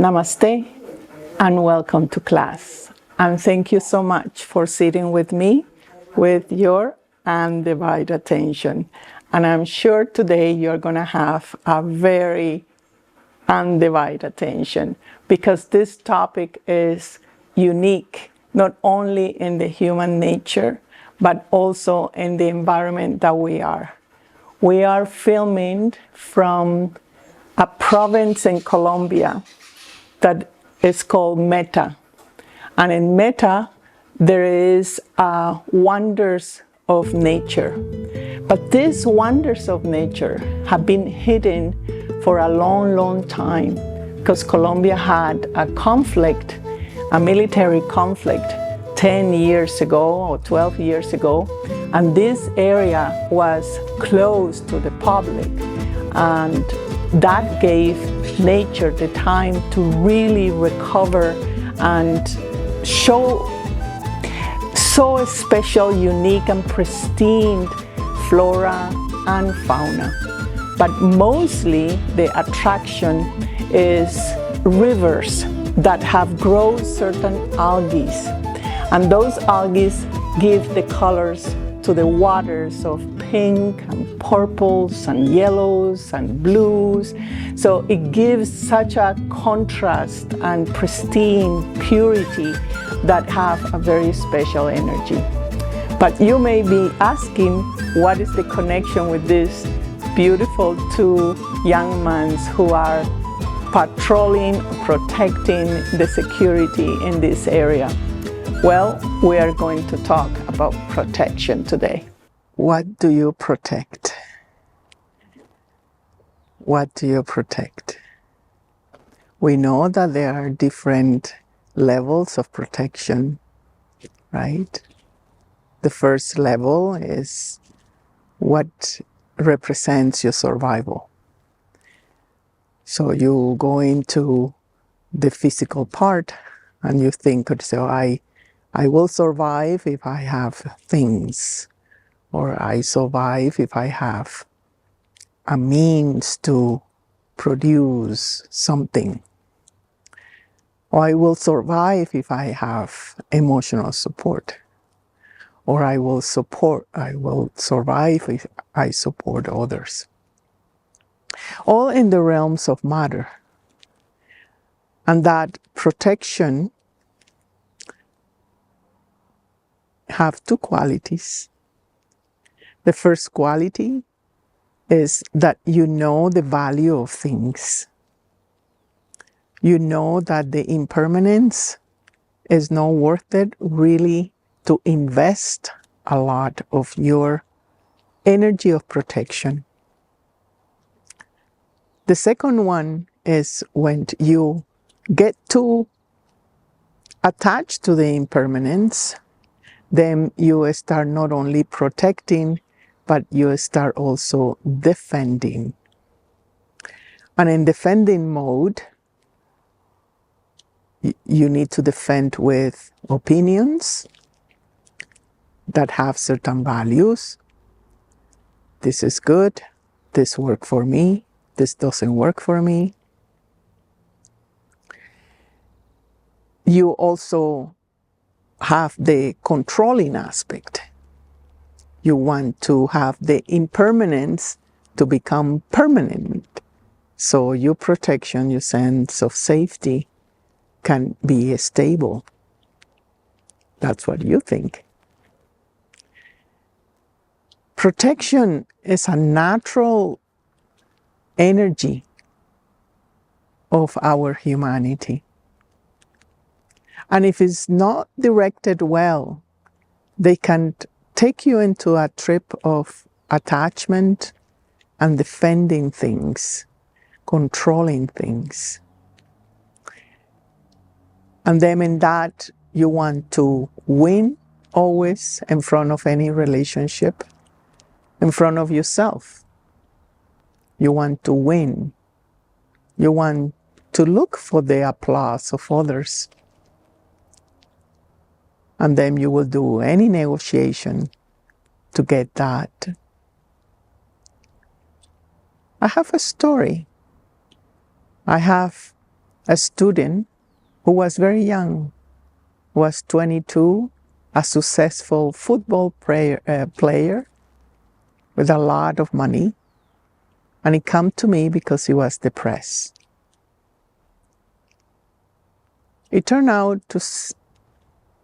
Namaste and welcome to class. And thank you so much for sitting with me with your undivided attention. And I'm sure today you're going to have a very undivided attention because this topic is unique, not only in the human nature, but also in the environment that we are. We are filming from a province in Colombia that is called Meta. And in Meta, there is wonders of nature. But these wonders of nature have been hidden for a long, long time because Colombia had a conflict, a military conflict 10 years ago or 12 years ago. And this area was closed to the public. And that gave nature the time to really recover and show so special, unique, and pristine flora and fauna. But mostly the attraction is rivers that have grown certain algae. And those algae give the colors to the waters of pink and purples and yellows and blues. So it gives such a contrast and pristine purity that have a very special energy. But you may be asking, what is the connection with these beautiful two young men who are patrolling, protecting the security in this area? Well, we are going to talk about protection today. What do you protect? What do you protect? We know that there are different levels of protection, right? The first level is what represents your survival. So you go into the physical part and you think, so I will survive if I have things, or I survive if I have a means to produce something, or I will survive if I have emotional support, or I will survive if I support others. All in the realms of matter. And that protection have two qualities. The first quality is that you know the value of things. You know that the impermanence is not worth it really to invest a lot of your energy of protection. The second one is when you get too attached to the impermanence, then you start not only protecting, but you start also defending. And in defending mode, you need to defend with opinions that have certain values. This is good, this works for me, this doesn't work for me. You also have the controlling aspect. You want to have the impermanence to become permanent. So your protection, your sense of safety can be stable. That's what you think. Protection is a natural energy of our humanity. And if it's not directed well, they can take you into a trip of attachment and defending things, controlling things. And then in that, you want to win always in front of any relationship, in front of yourself. You want to win. You want to look for the applause of others. And then you will do any negotiation to get that. I have a story. I have a student who was very young, was 22, a successful football player with a lot of money, and he came to me because he was depressed. It turned out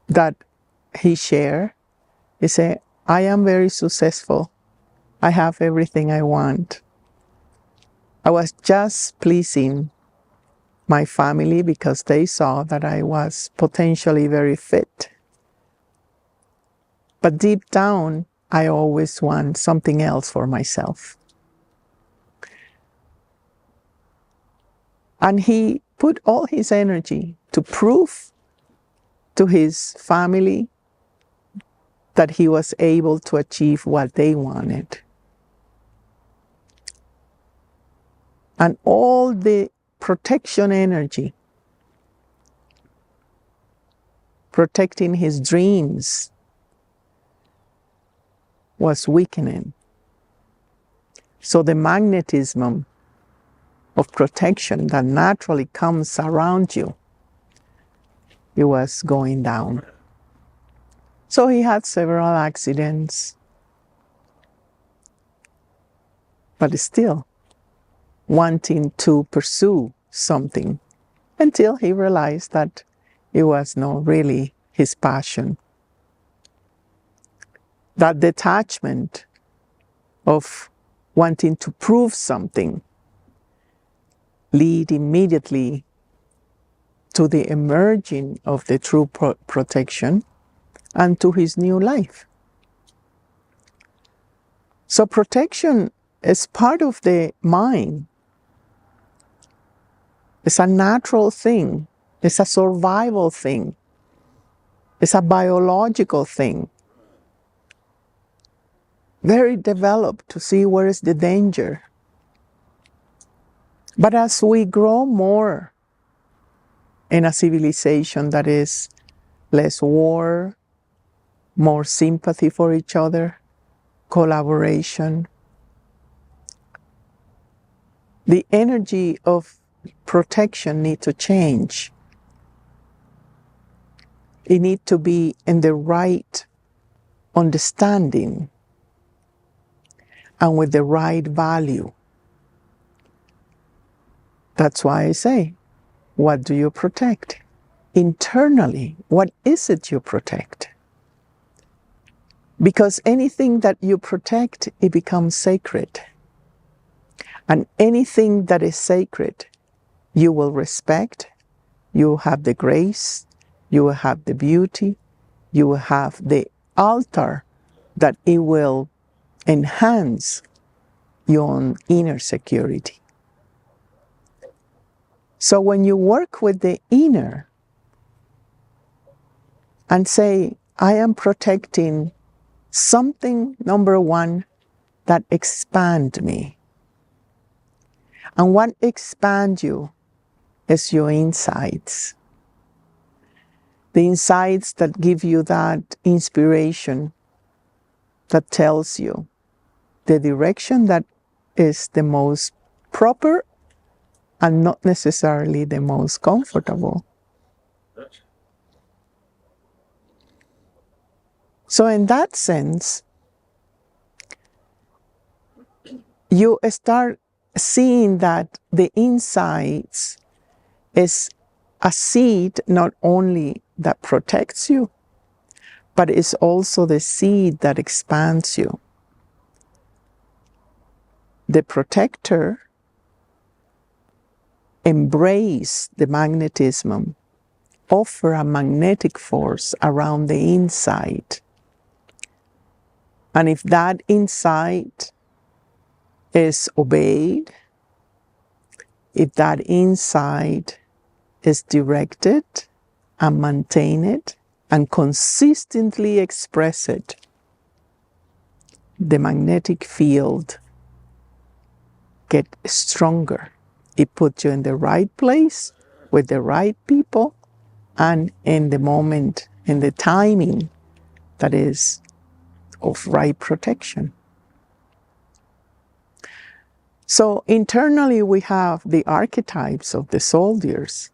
that he said, I am very successful. I have everything I want. I was just pleasing my family because they saw that I was potentially very fit. But deep down, I always want something else for myself. And he put all his energy to prove to his family that he was able to achieve what they wanted. And all the protection energy, protecting his dreams, was weakening. So the magnetism of protection that naturally comes around you, it was going down. So he had several accidents, but still wanting to pursue something until he realized that it was not really his passion. That detachment of wanting to prove something lead immediately to the emerging of the true protection and to his new life. So protection is part of the mind. It's a natural thing. It's a survival thing. It's a biological thing. Very developed to see where is the danger. But as we grow more in a civilization that is less war, more sympathy for each other, collaboration, the energy of protection needs to change. It needs to be in the right understanding and with the right value. That's why I say, what do you protect? Internally, what is it you protect? Because anything that you protect, it becomes sacred. And anything that is sacred, you will respect, you will have the grace, you will have the beauty, you will have the altar that it will enhance your own inner security. So when you work with the inner and say, I am protecting something, number one, that expands me. And what expands you is your insights. The insights that give you that inspiration that tells you the direction that is the most proper and not necessarily the most comfortable. So in that sense, you start seeing that the insights is a seed not only that protects you, but it's also the seed that expands you. The protector embrace the magnetism, offer a magnetic force around the inside. And if that insight is obeyed, if that insight is directed and maintained and consistently expressed, the magnetic field gets stronger. It puts you in the right place with the right people and in the moment, in the timing that is of right protection. So internally we have the archetypes of the soldiers,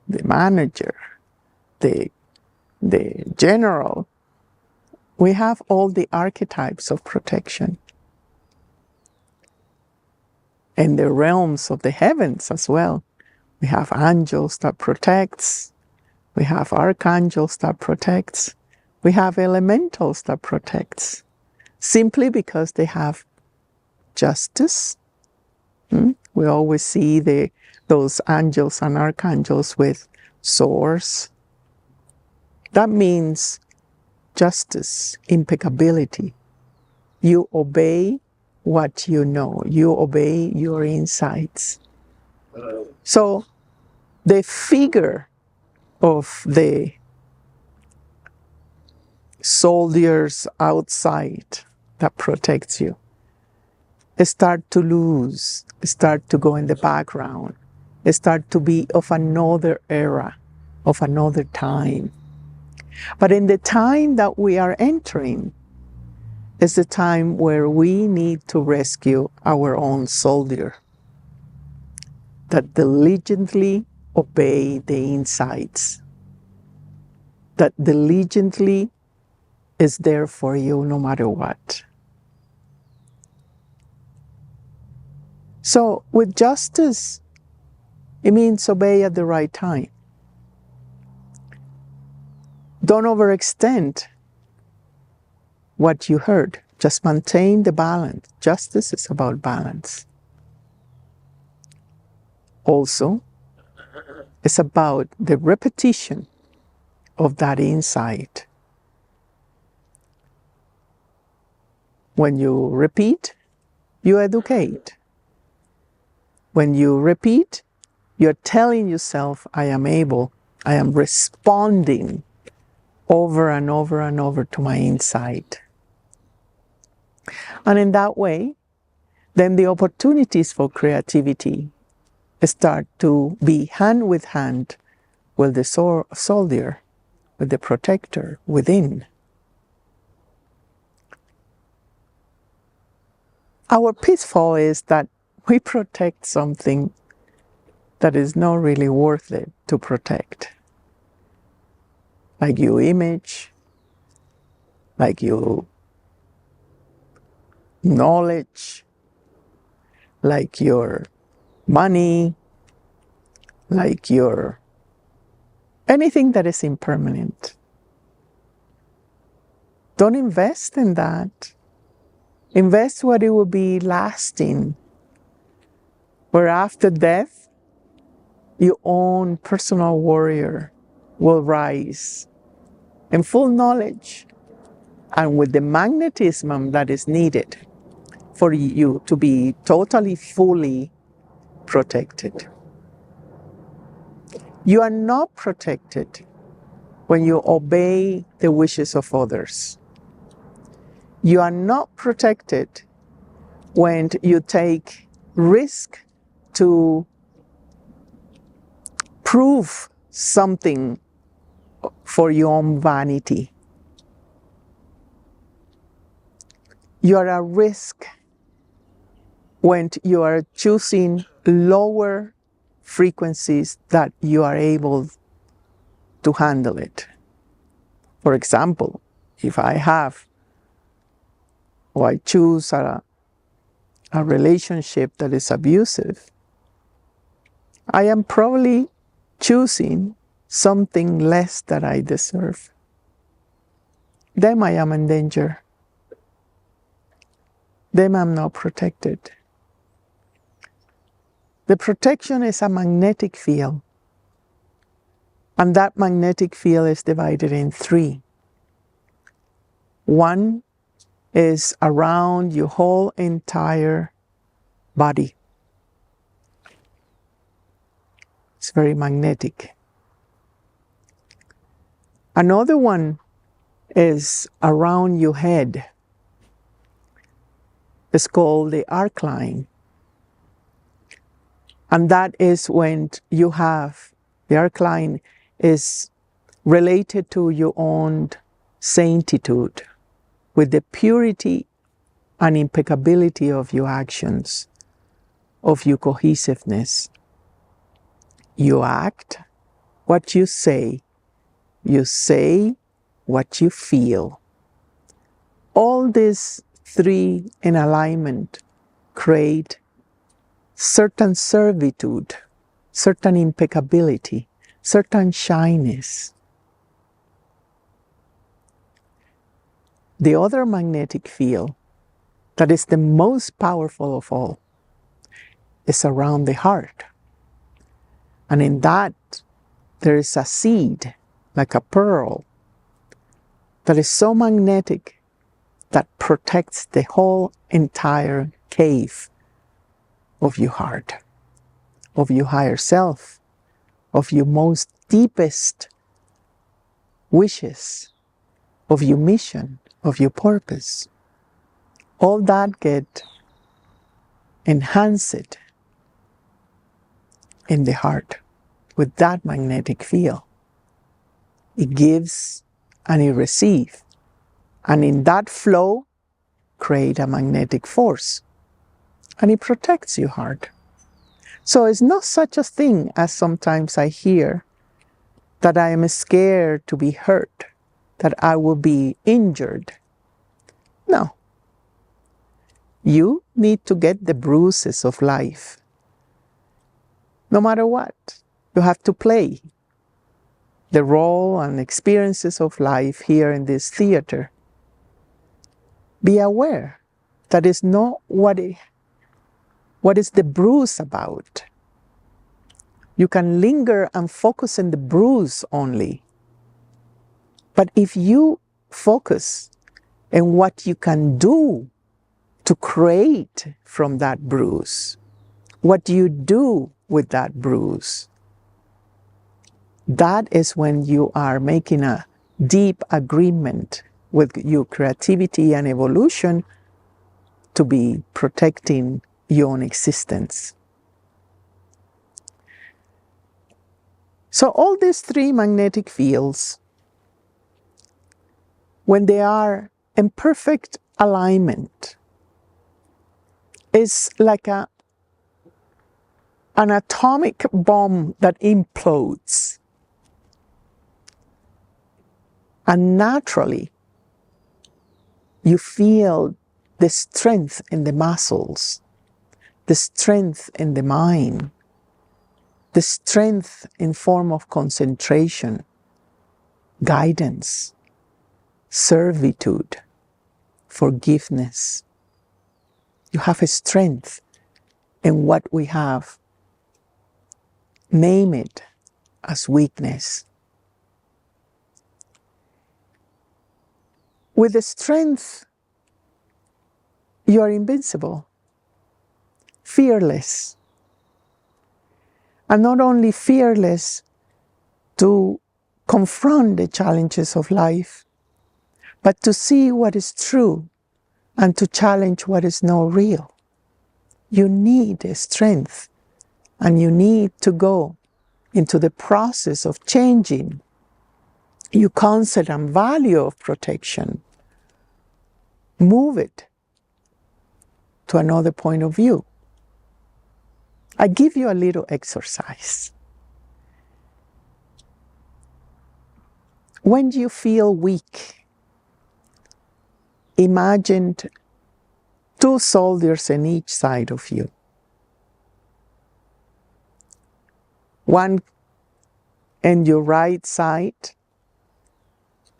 the manager, the general. We have all the archetypes of protection. In the realms of the heavens as well. We have angels that protects. We have archangels that protects. We have elementals that protects. Simply because they have justice. We always see those angels and archangels with swords. That means justice, impeccability. You obey what you know. You obey your insights. So the figure of the soldiers outside that protects you start to lose, start to go in the background, start to be of another era, of another time. But in the time that we are entering is the time where we need to rescue our own soldier that diligently obey the insights, that diligently is there for you no matter what. So with justice, it means obey at the right time. Don't overextend what you heard. Just maintain the balance. Justice is about balance. Also, it's about the repetition of that insight. When you repeat, you educate. When you repeat, you're telling yourself, I am able, I am responding over and over and over to my insight. And in that way, then the opportunities for creativity start to be hand with hand with the soldier, with the protector within. Our pitfall is that we protect something that is not really worth it to protect. Like your image, like your knowledge, like your money, like your anything that is impermanent. Don't invest in that. Invest what it will be lasting, where after death, your own personal warrior will rise in full knowledge and with the magnetism that is needed for you to be totally, fully protected. You are not protected when you obey the wishes of others. You are not protected when you take risk to prove something for your own vanity. You are at risk when you are choosing lower frequencies that you are able to handle it. For example, if I have or I choose a relationship that is abusive, I am probably choosing something less that I deserve. Then I am in danger. Then I'm not protected. The protection is a magnetic field. And that magnetic field is divided in three. One is around your whole entire body. It's very magnetic. Another one is around your head. It's called the Archline. And that is when you have, the Archline is related to your own saintitude, with the purity and impeccability of your actions, of your cohesiveness. You act what you say what you feel. All these three in alignment create certain servitude, certain impeccability, certain shyness. The other magnetic field that is the most powerful of all is around the heart. And in that, there is a seed, like a pearl, that is so magnetic that protects the whole entire cave of your heart, of your higher self, of your most deepest wishes, of your mission, of your purpose. All that get enhanced in the heart with that magnetic field. It gives and it receives. And in that flow, create a magnetic force. And it protects your heart. So it's not such a thing as sometimes I hear, that I am scared to be hurt, that I will be injured. No. You need to get the bruises of life. No matter what, you have to play the role and experiences of life here in this theater. Be aware that is not what is the bruise about. You can linger and focus on the bruise only. But if you focus on what you can do to create from that bruise, what do you do with that bruise? That is when you are making a deep agreement with your creativity and evolution to be protecting your own existence. So all these three magnetic fields, when they are in perfect alignment, is like an atomic bomb that implodes. And naturally, you feel the strength in the muscles, the strength in the mind, the strength in form of concentration, guidance, servitude, forgiveness. You have a strength in what we have. Name it as weakness. With the strength, you are invincible, fearless. And not only fearless to confront the challenges of life, but to see what is true and to challenge what is not real. You need a strength, and you need to go into the process of changing your concept and value of protection. Move it to another point of view. I give you a little exercise. When you feel weak, imagine two soldiers on each side of you. One on your right side,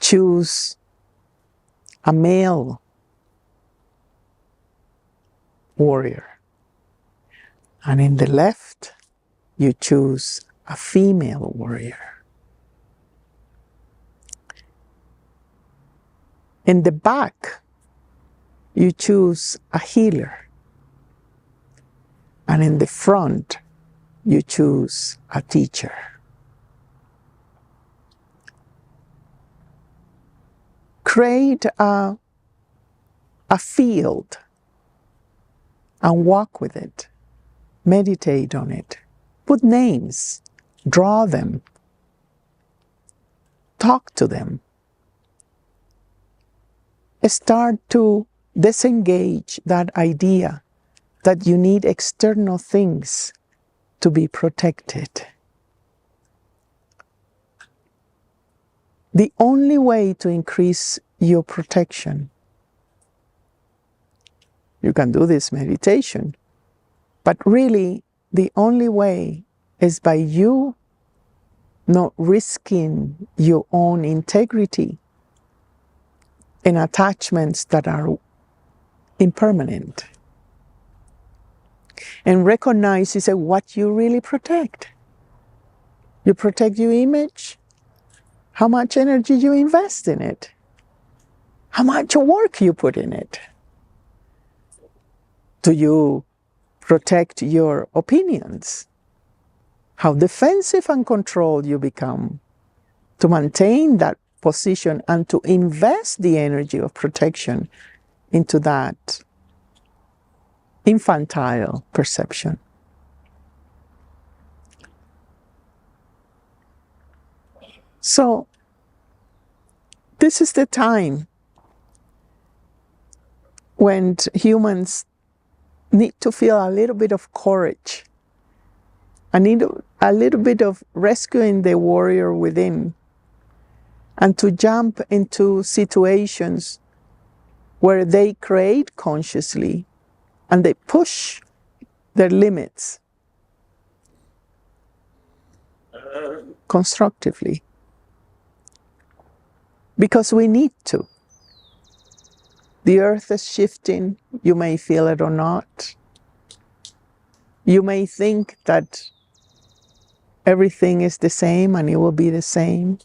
choose a male warrior. And in the left, you choose a female warrior. In the back, you choose a healer. And in the front, you choose a teacher. Create a field and walk with it. Meditate on it. Put names. Draw them. Talk to them. Start to disengage that idea that you need external things to be protected. The only way to increase your protection, you can do this meditation, but really the only way is by you not risking your own integrity in attachments that are impermanent. And recognize, you say, what you really protect. You protect your image, how much energy you invest in it, how much work you put in it. Do you protect your opinions? How defensive and controlled you become to maintain that position and to invest the energy of protection into that infantile perception. So, this is the time when humans need to feel a little bit of courage. I need a little bit of rescuing the warrior within, and to jump into situations where they create consciously and they push their limits constructively. Because we need to. The earth is shifting, you may feel it or not. You may think that everything is the same and it will be the same.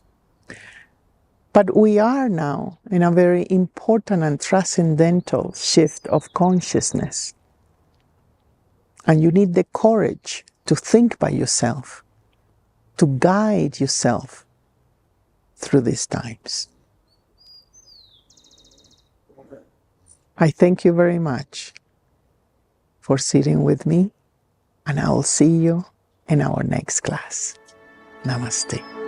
But we are now in a very important and transcendental shift of consciousness. And you need the courage to think by yourself, to guide yourself through these times. I thank you very much for sitting with me, and I will see you in our next class. Namaste.